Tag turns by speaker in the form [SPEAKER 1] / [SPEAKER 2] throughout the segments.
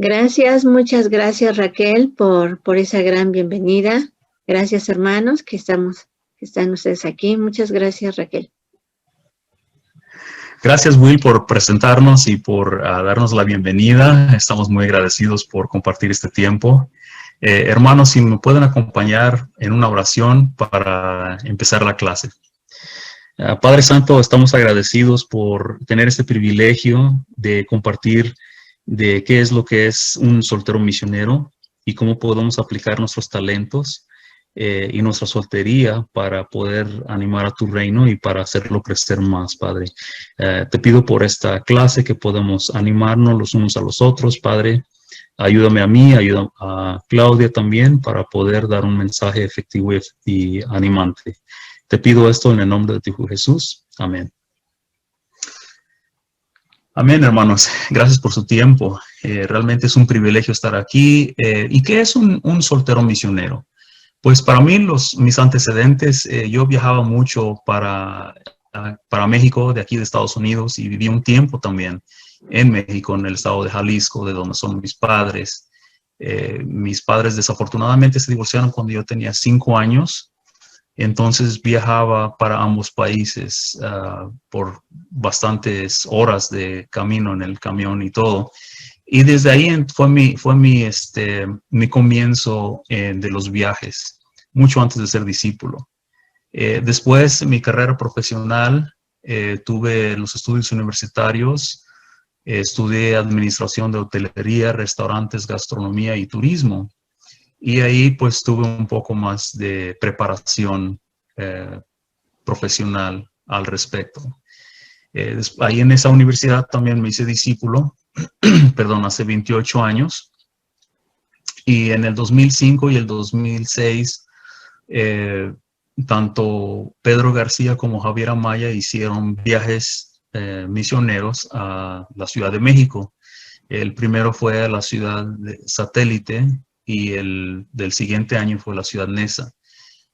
[SPEAKER 1] Gracias, muchas gracias Raquel por esa gran bienvenida. Gracias hermanos que están ustedes aquí. Muchas gracias Raquel.
[SPEAKER 2] Gracias Will por presentarnos y por darnos la bienvenida. Estamos muy agradecidos por compartir este tiempo. Hermanos, si me pueden acompañar en una oración para empezar la clase. Padre Santo, estamos agradecidos por tener este privilegio de compartir de qué es lo que es un soltero misionero y cómo podemos aplicar nuestros talentos y nuestra soltería para poder animar a tu reino y para hacerlo crecer más, Padre. Te pido por esta clase que podemos animarnos los unos a los otros, Padre. Ayúdame a mí, ayuda a Claudia también para poder dar un mensaje efectivo y animante. Te pido esto en el nombre de tu Hijo Jesús. Amén. Amén, hermanos. Gracias por su tiempo. Realmente es un privilegio estar aquí. ¿Y qué es un soltero misionero? Pues para mí, mis antecedentes, yo viajaba mucho para México, de aquí de Estados Unidos, y viví un tiempo también en México, en el estado de Jalisco, de donde son mis padres. Mis padres desafortunadamente se divorciaron cuando yo tenía 5 años. Entonces viajaba para ambos países por bastantes horas de camino en el camión y todo. Y desde ahí fue mi comienzo de los viajes, mucho antes de ser discípulo. Después, en mi carrera profesional, tuve los estudios universitarios, estudié administración de hotelería, restaurantes, gastronomía y turismo. Y ahí pues tuve un poco más de preparación profesional al respecto. Ahí en esa universidad también me hice discípulo, perdón, hace 28 años. Y en el 2005 y el 2006, tanto Pedro García como Javier Amaya hicieron viajes misioneros a la Ciudad de México. El primero fue a la ciudad de Satélite, y el del siguiente año fue la ciudad Neza.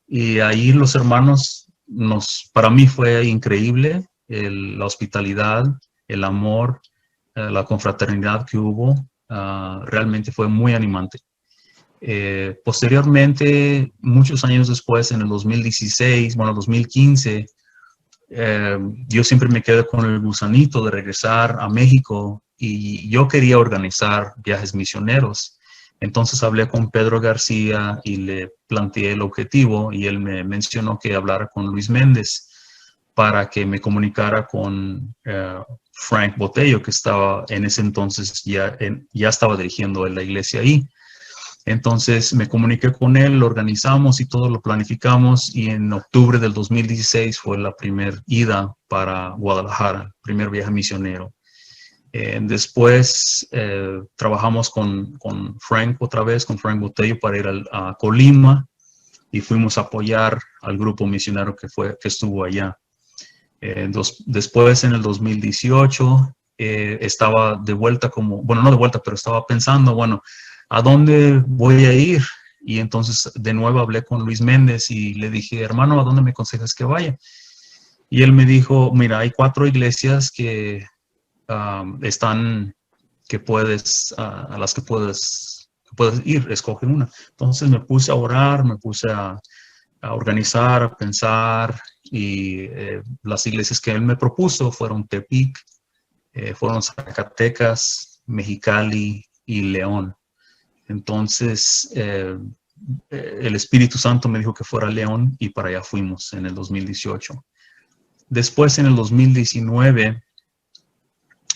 [SPEAKER 2] Y ahí los hermanos, para mí fue increíble la hospitalidad, el amor, la confraternidad que hubo, realmente fue muy animante. Posteriormente, muchos años después, en el 2016, 2015, yo siempre me quedé con el gusanito de regresar a México y yo quería organizar viajes misioneros. Entonces hablé con Pedro García y le planteé el objetivo y él me mencionó que hablara con Luis Méndez para que me comunicara con Frank Botello, que estaba en ese entonces ya estaba dirigiendo la iglesia ahí. Entonces me comuniqué con él, lo organizamos y todo lo planificamos, y en octubre del 2016 fue la primera ida para Guadalajara, primer viaje misionero. Después trabajamos con Frank otra vez, con Frank Botello, para ir a Colima, y fuimos a apoyar al grupo misionero que estuvo allá. Después, en el 2018, estaba de vuelta no de vuelta, pero estaba pensando, ¿a dónde voy a ir? Y entonces de nuevo hablé con Luis Méndez y le dije, hermano, ¿a dónde me aconsejas que vaya? Y él me dijo, mira, hay 4 iglesias que están, a las que puedes ir, escoge una. Entonces me puse a orar, me puse a organizar, a pensar, y las iglesias que él me propuso fueron Tepic, fueron Zacatecas, Mexicali y León. Entonces el Espíritu Santo me dijo que fuera a León, y para allá fuimos en el 2018. Después, en el 2019,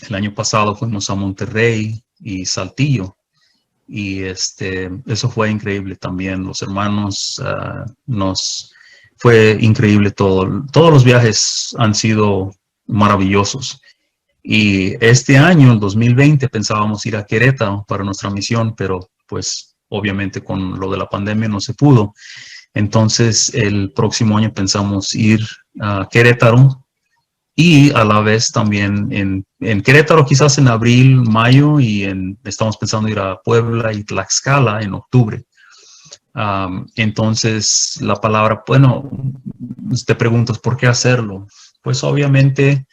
[SPEAKER 2] el año pasado, fuimos a Monterrey y Saltillo, y eso fue increíble también. Los hermanos, fue increíble todo. Todos los viajes han sido maravillosos. Y este año, el 2020, pensábamos ir a Querétaro para nuestra misión, pero pues obviamente con lo de la pandemia no se pudo. Entonces el próximo año pensamos ir a Querétaro, y a la vez también en Querétaro quizás en abril, mayo, y estamos pensando ir a Puebla y Tlaxcala en octubre. Entonces la palabra, te preguntas, ¿por qué hacerlo? Pues obviamente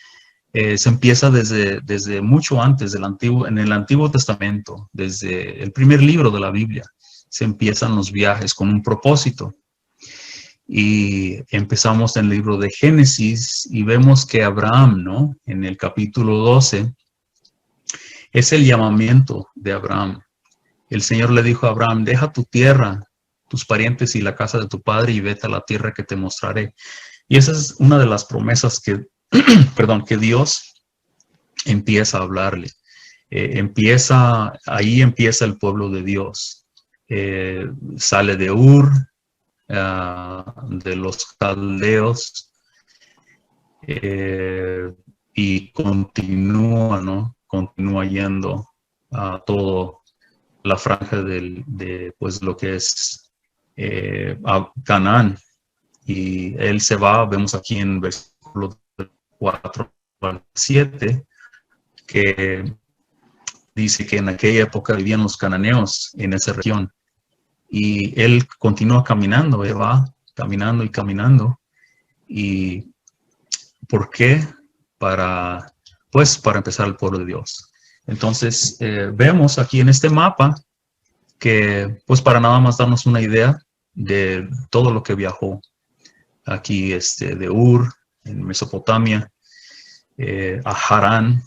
[SPEAKER 2] se empieza desde mucho antes en el Antiguo Testamento, desde el primer libro de la Biblia, se empiezan los viajes con un propósito. Y empezamos en el libro de Génesis y vemos que Abraham, ¿no? En el capítulo 12, es el llamamiento de Abraham. El Señor le dijo a Abraham, deja tu tierra, tus parientes y la casa de tu padre y vete a la tierra que te mostraré. Y esa es una de las promesas que, que Dios empieza a hablarle. Ahí empieza el pueblo de Dios. Sale de Ur, de los caldeos, y continúa, ¿no? Continúa yendo a todo la franja de pues lo que es a Canaán. Y él se va, vemos aquí en versículo 4 al 7, que dice que en aquella época vivían los cananeos en esa región. Y él continúa caminando, va caminando y caminando. ¿Y por qué? Para empezar el pueblo de Dios. Entonces, vemos aquí en este mapa que, pues para nada más darnos una idea de todo lo que viajó. Aquí de Ur, en Mesopotamia, a Harán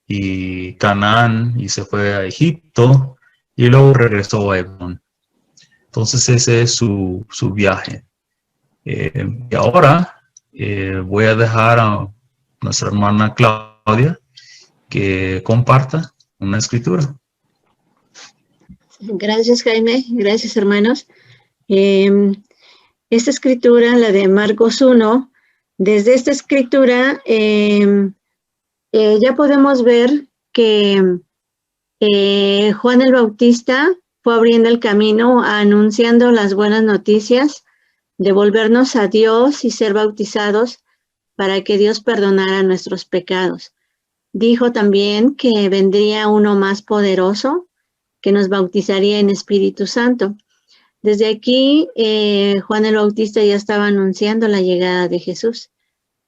[SPEAKER 2] y Canaán, y se fue a Egipto, y luego regresó a Hebrón. Entonces ese es su viaje. Y ahora voy a dejar a nuestra hermana Claudia que comparta una escritura.
[SPEAKER 1] Gracias, Jaime. Gracias, hermanos. Esta escritura, la de Marcos 1, desde esta escritura ya podemos ver que Juan el Bautista fue abriendo el camino, anunciando las buenas noticias de volvernos a Dios y ser bautizados para que Dios perdonara nuestros pecados. Dijo también que vendría uno más poderoso que nos bautizaría en Espíritu Santo. Desde aquí, Juan el Bautista ya estaba anunciando la llegada de Jesús.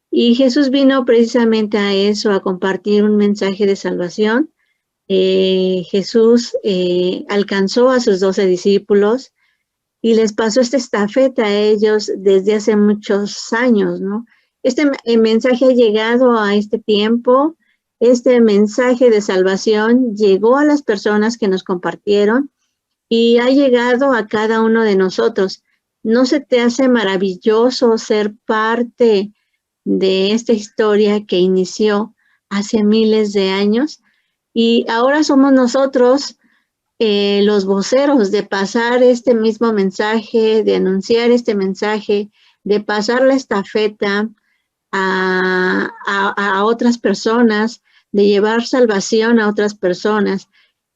[SPEAKER 1] Y Jesús vino precisamente a eso, a compartir un mensaje de salvación. Jesús alcanzó a sus 12 discípulos y les pasó esta estafeta a ellos desde hace muchos años, ¿no? Este mensaje ha llegado a este tiempo, este mensaje de salvación llegó a las personas que nos compartieron y ha llegado a cada uno de nosotros. ¿No se te hace maravilloso ser parte de esta historia que inició hace miles de años? Y ahora somos nosotros los voceros de pasar este mismo mensaje, de anunciar este mensaje, de pasar la estafeta a otras personas, de llevar salvación a otras personas.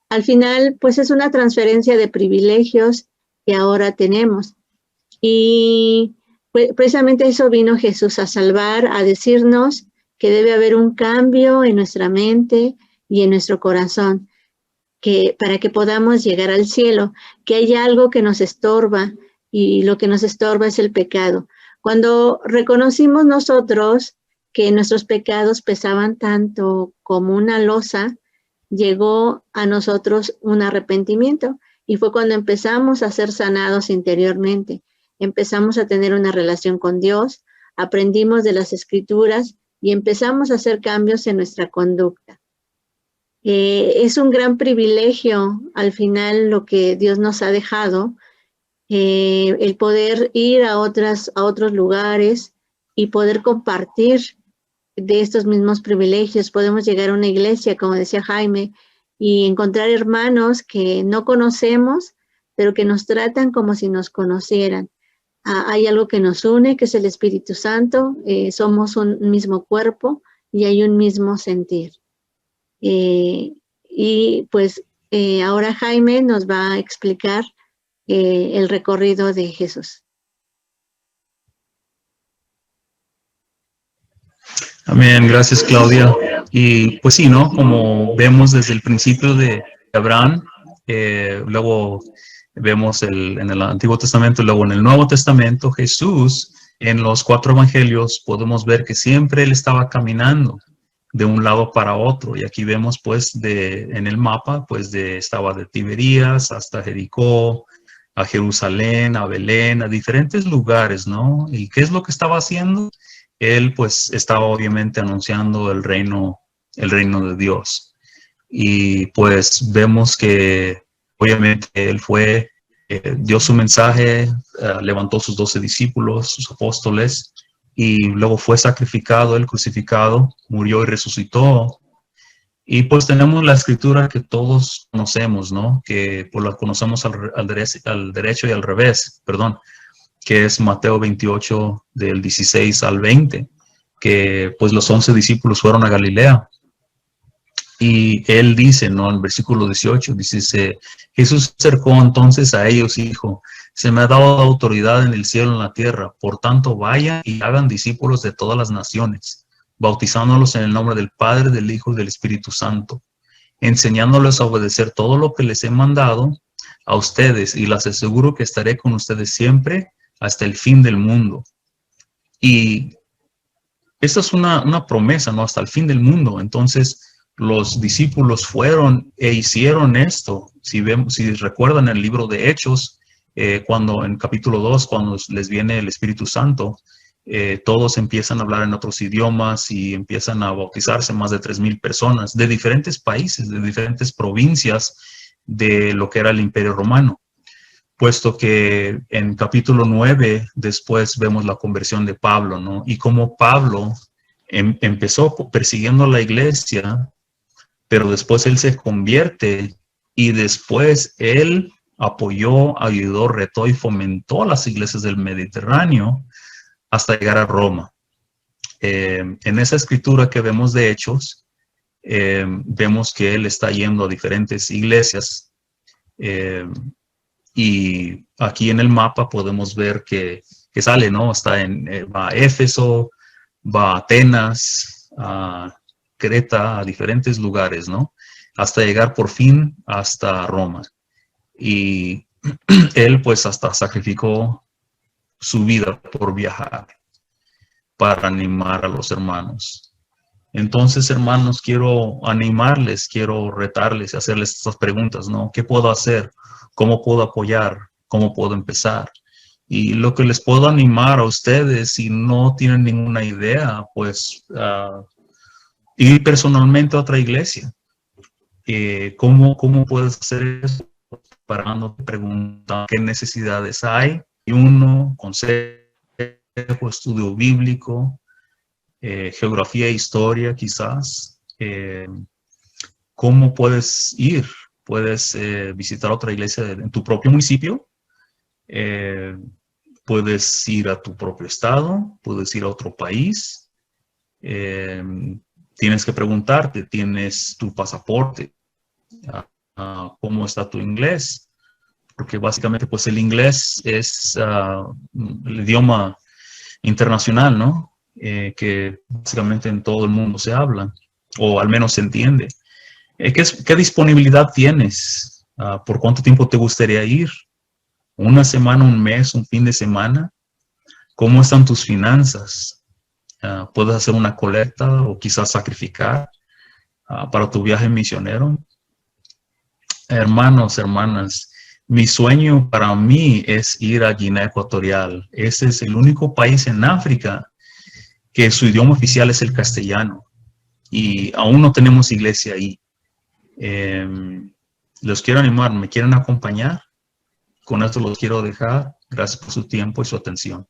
[SPEAKER 1] Al final, pues es una transferencia de privilegios que ahora tenemos. Y precisamente eso vino Jesús a salvar, a decirnos que debe haber un cambio en nuestra mente y en nuestro corazón, para que podamos llegar al cielo, que hay algo que nos estorba y lo que nos estorba es el pecado. Cuando reconocimos nosotros que nuestros pecados pesaban tanto como una losa, llegó a nosotros un arrepentimiento y fue cuando empezamos a ser sanados interiormente. Empezamos a tener una relación con Dios, aprendimos de las Escrituras y empezamos a hacer cambios en nuestra conducta. Es un gran privilegio al final lo que Dios nos ha dejado, el poder ir a otros lugares y poder compartir de estos mismos privilegios. Podemos llegar a una iglesia, como decía Jaime, y encontrar hermanos que no conocemos, pero que nos tratan como si nos conocieran. Hay algo que nos une, que es el Espíritu Santo, somos un mismo cuerpo y hay un mismo sentir. Y pues ahora Jaime nos va a explicar el recorrido de Jesús.
[SPEAKER 2] Amén, gracias Claudia. Y pues sí, ¿no? Como vemos desde el principio de Abraham, luego vemos en el Antiguo Testamento, luego en el Nuevo Testamento, Jesús, en los 4 evangelios podemos ver que siempre él estaba caminando de un lado para otro. Y aquí vemos pues en el mapa, pues estaba de Tiberías hasta Jericó, a Jerusalén, a Belén, a diferentes lugares, ¿no? ¿Y qué es lo que estaba haciendo? Él pues estaba obviamente anunciando el reino de Dios. Y pues vemos que obviamente él dio su mensaje, levantó sus 12 discípulos, sus apóstoles, y luego fue sacrificado, él crucificado, murió y resucitó. Y pues tenemos la escritura que todos conocemos, ¿no? Que pues la conocemos al derecho y al revés, perdón, que es Mateo 28 del 16 al 20, que pues los 11 discípulos fueron a Galilea. Y él dice, ¿no? En el versículo 18, dice, Jesús se acercó entonces a ellos y dijo, se me ha dado autoridad en el cielo y en la tierra, por tanto vayan y hagan discípulos de todas las naciones, bautizándolos en el nombre del Padre, del Hijo y del Espíritu Santo, enseñándoles a obedecer todo lo que les he mandado a ustedes, y les aseguro que estaré con ustedes siempre hasta el fin del mundo. Y esta es una promesa, ¿no? Hasta el fin del mundo. Entonces, los discípulos fueron e hicieron esto. Si recuerdan el libro de Hechos, cuando en capítulo 2, cuando les viene el Espíritu Santo, todos empiezan a hablar en otros idiomas y empiezan a bautizarse más de 3,000 personas de diferentes países, de diferentes provincias de lo que era el Imperio Romano. Puesto que en capítulo 9 después vemos la conversión de Pablo, ¿no? Y cómo Pablo empezó persiguiendo a la iglesia, pero después él se convierte y después él apoyó, ayudó, retó y fomentó las iglesias del Mediterráneo hasta llegar a Roma. En esa escritura que vemos de Hechos, vemos que él está yendo a diferentes iglesias, y aquí en el mapa podemos ver que sale, ¿no? Va a Éfeso, va a Atenas, a Creta, a diferentes lugares, ¿no? Hasta llegar por fin hasta Roma. Y él pues hasta sacrificó su vida por viajar para animar a los hermanos. Entonces, hermanos, quiero animarles, quiero retarles, hacerles estas preguntas, ¿no? ¿Qué puedo hacer? ¿Cómo puedo apoyar? ¿Cómo puedo empezar? Y lo que les puedo animar a ustedes, si no tienen ninguna idea, pues ir personalmente a otra iglesia. ¿Cómo puedes hacer eso? Parándote, preguntando qué necesidades hay. Y consejo, estudio bíblico, geografía e historia quizás. ¿Cómo puedes ir? Puedes visitar otra iglesia en tu propio municipio. Puedes ir a tu propio estado. Puedes ir a otro país. Tienes que preguntarte, ¿tienes tu pasaporte? ¿Cómo está tu inglés? Porque básicamente pues el inglés es el idioma internacional, ¿no? Que básicamente en todo el mundo se habla, o al menos se entiende. ¿Qué disponibilidad tienes? ¿Por cuánto tiempo te gustaría ir? ¿Una semana, un mes, un fin de semana? ¿Cómo están tus finanzas? ¿Puedes hacer una colecta o quizás sacrificar para tu viaje misionero? Hermanos, hermanas, mi sueño para mí es ir a Guinea Ecuatorial. Ese es el único país en África que su idioma oficial es el castellano. Y aún no tenemos iglesia ahí. Los quiero animar, ¿me quieren acompañar? Con esto los quiero dejar. Gracias por su tiempo y su atención.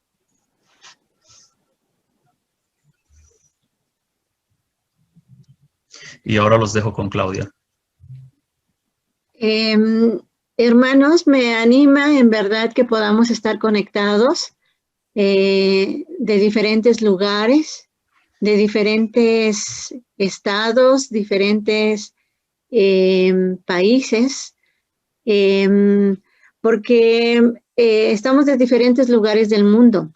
[SPEAKER 2] Y ahora los dejo con Claudia.
[SPEAKER 1] Hermanos, me anima en verdad que podamos estar conectados de diferentes lugares, de diferentes estados, diferentes países, porque estamos de diferentes lugares del mundo,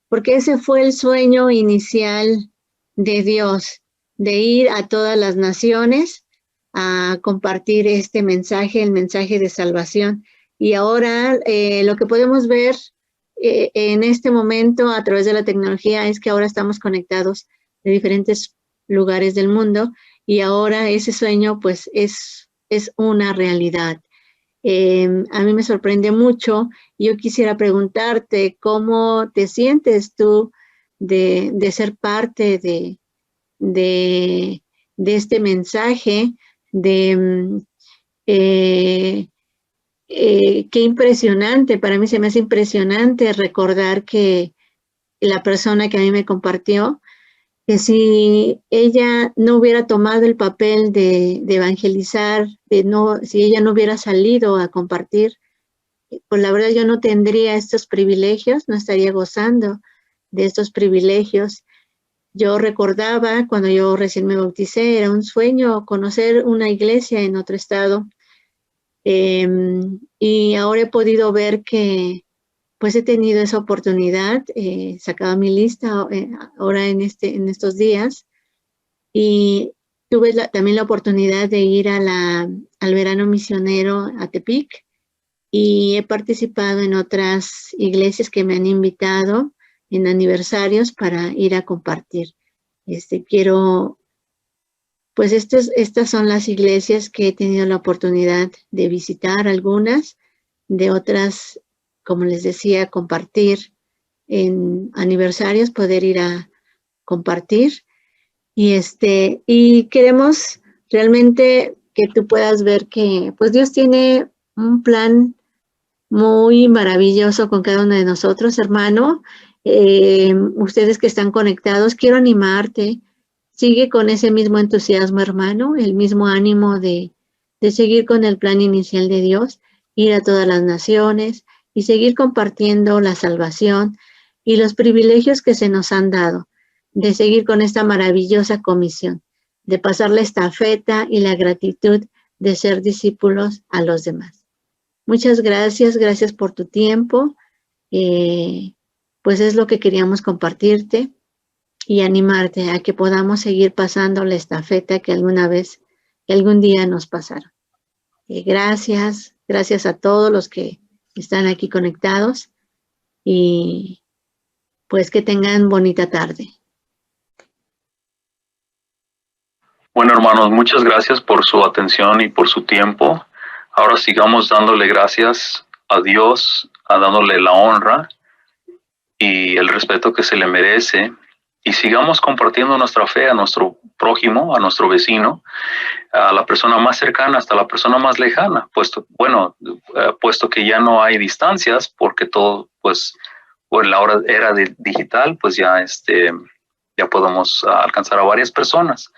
[SPEAKER 1] porque ese fue el sueño inicial de Dios, de ir a todas las naciones a compartir este mensaje, el mensaje de salvación. Y ahora lo que podemos ver en este momento a través de la tecnología es que ahora estamos conectados de diferentes lugares del mundo, y ahora ese sueño pues es una realidad. A mí me sorprende mucho. Yo quisiera preguntarte cómo te sientes tú de ser parte de este mensaje, qué impresionante, para mí se me hace impresionante recordar que la persona que a mí me compartió, que si ella no hubiera tomado el papel de evangelizar, si ella no hubiera salido a compartir, pues la verdad yo no tendría estos privilegios, no estaría gozando de estos privilegios. Yo recordaba cuando yo recién me bauticé, era un sueño conocer una iglesia en otro estado, y ahora he podido ver que pues he tenido esa oportunidad, sacaba mi lista ahora en estos días, y tuve también la oportunidad de ir al verano misionero a Tepic, y he participado en otras iglesias que me han invitado en aniversarios para ir a compartir. Pues estas son las iglesias que he tenido la oportunidad de visitar, algunas, de otras, como les decía, compartir en aniversarios, poder ir a compartir. Y queremos realmente que tú puedas ver que pues Dios tiene un plan muy maravilloso con cada uno de nosotros, hermano. Ustedes que están conectados, quiero animarte. Sigue con ese mismo entusiasmo, hermano, el mismo ánimo de seguir con el plan inicial de Dios, ir a todas las naciones y seguir compartiendo la salvación y los privilegios que se nos han dado, de seguir con esta maravillosa comisión, de pasar la estafeta y la gratitud de ser discípulos a los demás. Muchas gracias, gracias por tu tiempo. Pues es lo que queríamos compartirte y animarte a que podamos seguir pasando la estafeta que algún día nos pasaron. Gracias, gracias a todos los que están aquí conectados y pues que tengan bonita tarde.
[SPEAKER 2] Bueno, hermanos, muchas gracias por su atención y por su tiempo. Ahora sigamos dándole gracias a Dios, dándole la honra y el respeto que se le merece, y sigamos compartiendo nuestra fe a nuestro prójimo, a nuestro vecino, a la persona más cercana hasta la persona más lejana, puesto que ya no hay distancias, porque todo, pues, en la era digital, pues ya podemos alcanzar a varias personas.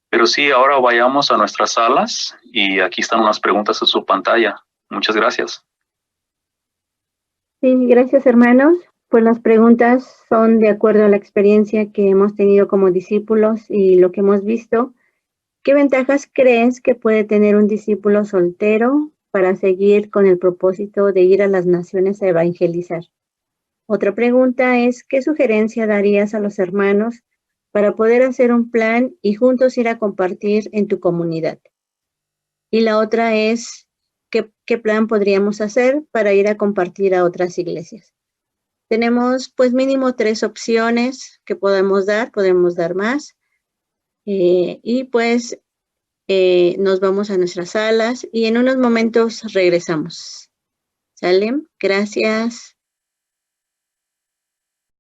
[SPEAKER 2] Pero sí, ahora vayamos a nuestras salas y aquí están unas preguntas en su pantalla. Muchas gracias.
[SPEAKER 1] Sí, gracias, hermanos. Pues las preguntas son de acuerdo a la experiencia que hemos tenido como discípulos y lo que hemos visto. ¿Qué ventajas crees que puede tener un discípulo soltero para seguir con el propósito de ir a las naciones a evangelizar? Otra pregunta es, ¿qué sugerencia darías a los hermanos para poder hacer un plan y juntos ir a compartir en tu comunidad? Y la otra es, ¿qué plan podríamos hacer para ir a compartir a otras iglesias? Tenemos pues mínimo 3 opciones que podemos dar más. Y pues nos vamos a nuestras salas y en unos momentos regresamos. ¿Sale? Gracias.